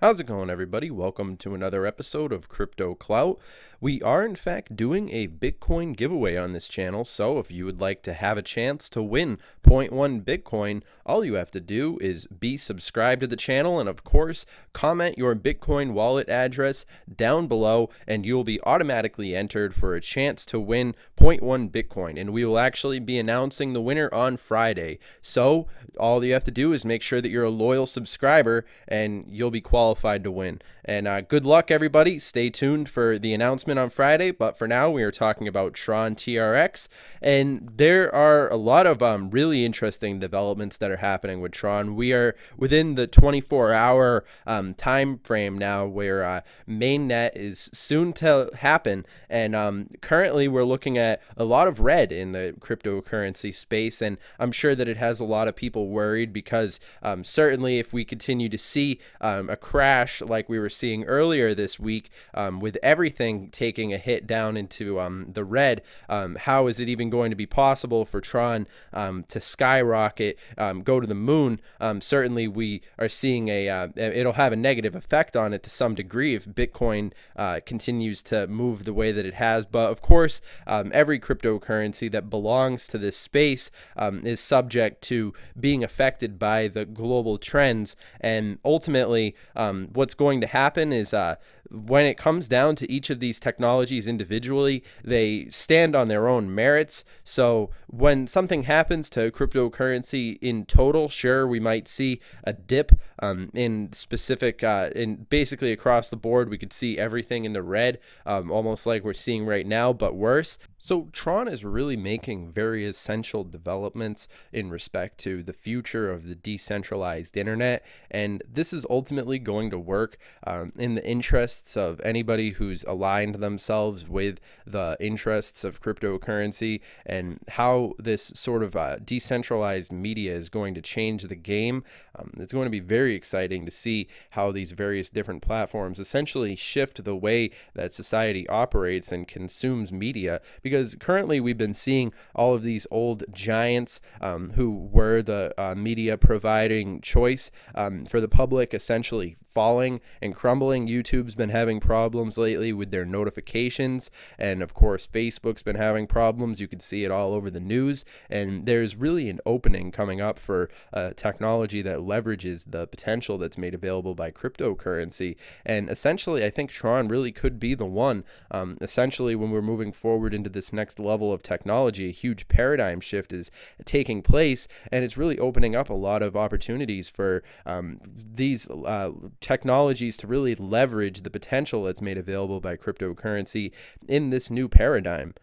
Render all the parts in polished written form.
How's it going, everybody? Welcome to another episode of Crypto Clout. We are, in fact, doing a Bitcoin giveaway on this channel, so if you would like to have a chance to win zero point 0.1 Bitcoin, all you have to do is be subscribed to the channel and, of course, comment your Bitcoin wallet address down below, and you'll be automatically entered for a chance to win 0.1 Bitcoin. And we will actually be announcing the winner on Friday. So all you have to do is make sure that you're a loyal subscriber, and you'll be qualified to win. And good luck, everybody. Stay tuned for the announcement on Friday. But for now, we are talking about TRON TRX, and there are a lot of really interesting developments that are happening with TRON. We are within the 24-hour time frame now, where Mainnet is soon to happen, and currently we're looking at a lot of red in the cryptocurrency space, and I'm sure that it has a lot of people worried because certainly if we continue to see a crash like we were seeing earlier this week, with everything taking a hit down into the red, how is it even going to be possible for TRON to skyrocket, go to the moon? Certainly we are seeing it'll have a negative effect on it to some degree if Bitcoin continues to move the way that it has. But of course, every cryptocurrency that belongs to this space is subject to being affected by the global trends, and ultimately what's going to happen is when it comes down to each of these technologies individually, they stand on their own merits. So when something happens to cryptocurrency in total, sure, we might see a dip in specific, in basically across the board, we could see everything in the red, almost like we're seeing right now, but worse. So TRON is really making very essential developments in respect to the future of the decentralized internet, and this is ultimately going to work in the interests of anybody who's aligned themselves with the interests of cryptocurrency, and how this sort of decentralized media is going to change the game. It's going to be very exciting to see how these various different platforms essentially shift the way that society operates and consumes media, because currently we've been seeing all of these old giants who were the media providing choice for the public essentially falling and crumbling. YouTube's been having problems lately with their notifications, and of course Facebook's been having problems. You can see it all over the news, and there's really an opening coming up for technology that leverages the potential that's made available by cryptocurrency. And essentially I think TRON really could be the one. Essentially, when we're moving forward into this next level of technology, a huge paradigm shift is taking place, and it's really opening up a lot of opportunities for these technologies to really leverage the potential that's made available by cryptocurrency in this new paradigm.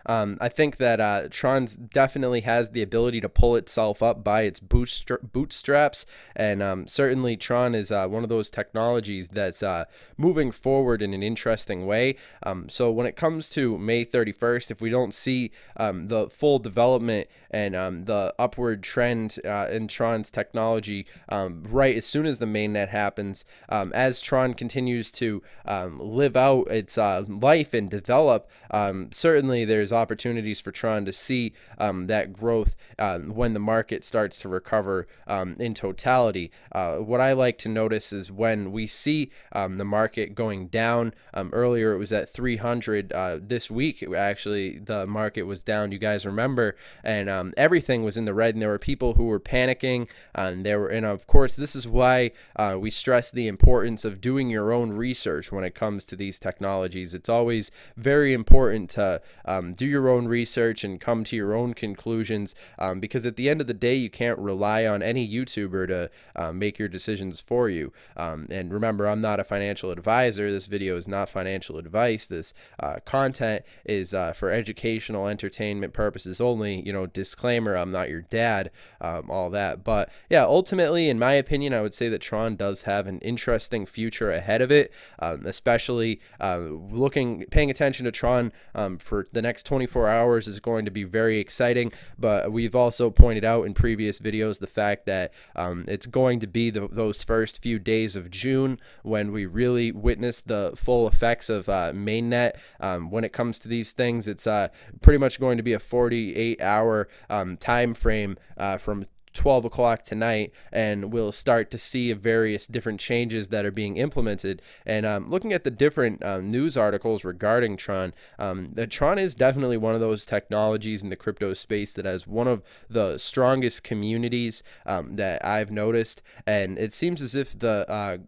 I think that TRON definitely has the ability to pull itself up by its bootstraps, and certainly TRON is one of those technologies that's moving forward in an interesting way. So when it comes to May 31st, if we don't see the full development and the upward trend in TRON's technology right as soon as the mainnet happens, as TRON continues to live out its life and develop, certainly there's opportunities for TRON to see that growth when the market starts to recover in totality. What I like to notice is when we see the market going down. Earlier it was at 300. This week actually the market was down, you guys remember, and everything was in the red, and there were people who were panicking, and of course this is why we stress the importance of doing your own research when it comes to these technologies. It's always very important to do your own research and come to your own conclusions, because at the end of the day you can't rely on any YouTuber to make your decisions for you. And remember, I'm not a financial advisor. This video is not financial advice. This content is for educational entertainment purposes only. You know, disclaimer, I'm not your dad, all that. But yeah, ultimately in my opinion, I would say that TRON does have an interesting future ahead of it, especially paying attention to TRON for the next 24 hours is going to be very exciting. But we've also pointed out in previous videos the fact that it's going to be those first few days of June when we really witness the full effects of Mainnet. When it comes to these things, it's pretty much going to be a 48-hour time frame from 12 o'clock tonight, and we'll start to see various different changes that are being implemented. And looking at the different news articles regarding Tron, that Tron is definitely one of those technologies in the crypto space that has one of the strongest communities that I've noticed, and it seems as if the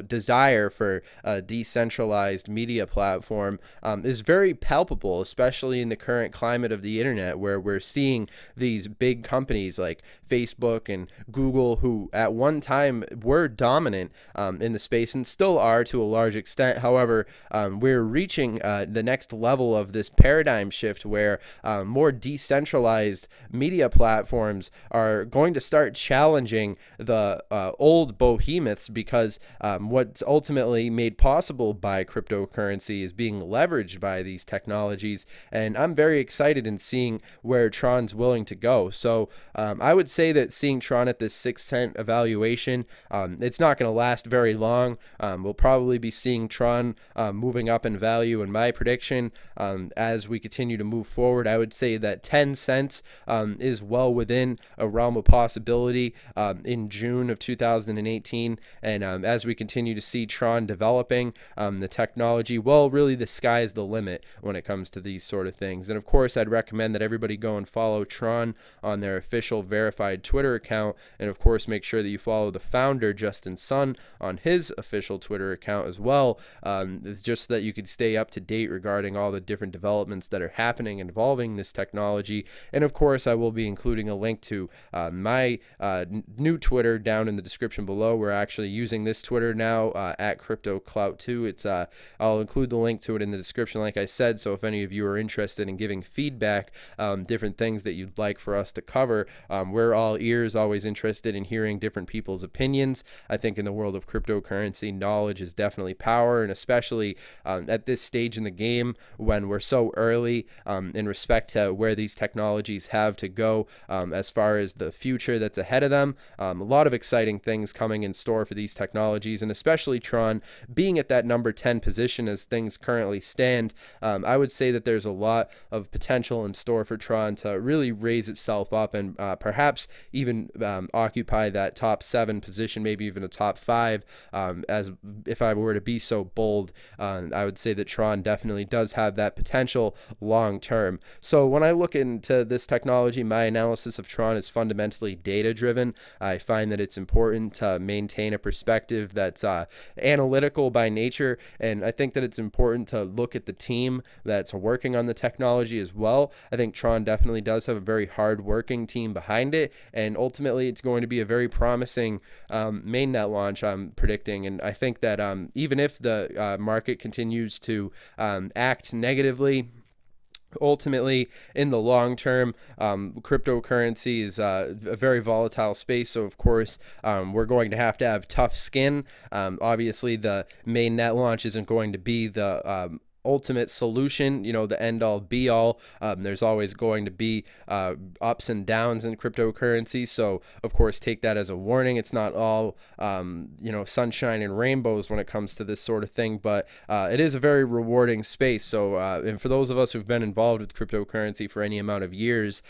desire for a decentralized media platform is very palpable, especially in the current climate of the internet, where we're seeing these big companies like Facebook and Google, who at one time were dominant in the space and still are to a large extent. However, we're reaching the next level of this paradigm shift where more decentralized media platforms are going to start challenging the old behemoths, because what's ultimately made possible by cryptocurrency is being leveraged by these technologies, and I'm very excited in seeing where Tron's willing to go. So I would say that seeing Tron at this 6-cent evaluation, it's not going to last very long. We'll probably be seeing Tron moving up in value, in my prediction, as we continue to move forward. I would say that 10 cents is well within a realm of possibility in June of 2018, and as we continue to see Tron developing, the technology, well, really the sky is the limit when it comes to these sort of things. And of course, I'd recommend that everybody go and follow Tron on their official verified Twitter account, and of course make sure that you follow the founder, Justin Sun, on his official Twitter account as well, just so that you could stay up to date regarding all the different developments that are happening involving this technology. And of course, I will be including a link to my new Twitter down in the description below. We're actually using this Twitter now at CryptoClout2. It's I'll include the link to it in the description, like I said, so if any of you are interested in giving feedback, different things that you'd like for us to cover, we're all ears, always interested in hearing different people's opinions. I think in the world of cryptocurrency, knowledge is definitely power, and especially at this stage in the game when we're so early in respect to where these technologies have to go as far as the future that's ahead of them. A lot of exciting things coming in store for these technologies, and especially Tron being at that number 10 position as things currently stand. I would say that there's a lot of potential in store for Tron to really raise itself up and perhaps even occupy that top 7 position, maybe even a top 5, as if I were to be so bold. I would say that Tron definitely does have that potential long term. So when I look into this technology, my analysis of Tron is fundamentally data driven. I find that it's important to maintain a perspective that's analytical by nature, and I think that it's important to look at the team that's working on the technology as well. I think Tron definitely does have a very hard working team behind it, and ultimately it's going to be a very promising mainnet launch, I'm predicting. And I think that even if the market continues to act negatively, ultimately in the long term, cryptocurrency is a very volatile space, so of course we're going to have tough skin. Obviously the mainnet launch isn't going to be the ultimate solution, you know, the end all be all. There's always going to be ups and downs in cryptocurrency, so of course take that as a warning. It's not all you know, sunshine and rainbows when it comes to this sort of thing, but it is a very rewarding space. So and for those of us who've been involved with cryptocurrency for any amount of years,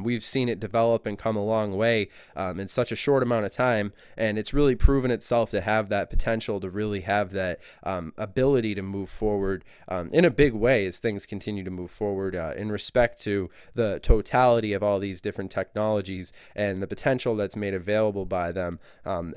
we've seen it develop and come a long way in such a short amount of time, and it's really proven itself to have that potential to really have that ability to move forward in a big way as things continue to move forward in respect to the totality of all these different technologies and the potential that's made available by them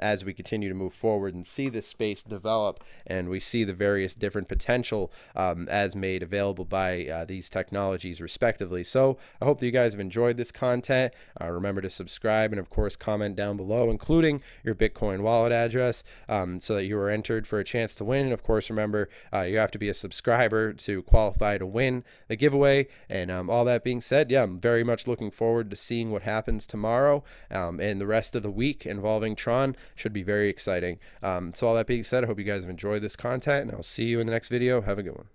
as we continue to move forward and see this space develop, and we see the various different potential as made available by these technologies respectively. So I hope that you guys have enjoyed this content. Remember to subscribe and of course comment down below, including your Bitcoin wallet address, so that you are entered for a chance to win. And of course, remember, you have to be a subscriber to qualify to win the giveaway. And all that being said, yeah, I'm very much looking forward to seeing what happens tomorrow, and the rest of the week involving Tron should be very exciting. So all that being said, I hope you guys have enjoyed this content, and I'll see you in the next video. Have a good one.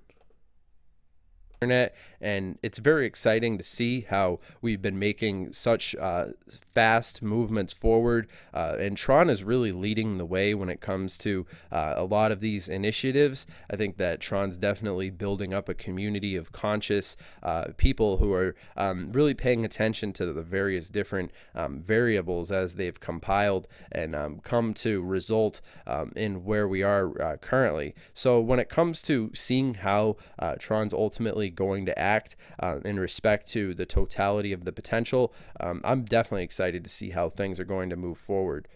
internet, and it's very exciting to see how we've been making such fast movements forward, and Tron is really leading the way when it comes to a lot of these initiatives. I think that Tron's definitely building up a community of conscious people who are really paying attention to the various different variables as they've compiled and come to result in where we are currently. So when it comes to seeing how Tron's ultimately going to act in respect to the totality of the potential, I'm definitely excited to see how things are going to move forward.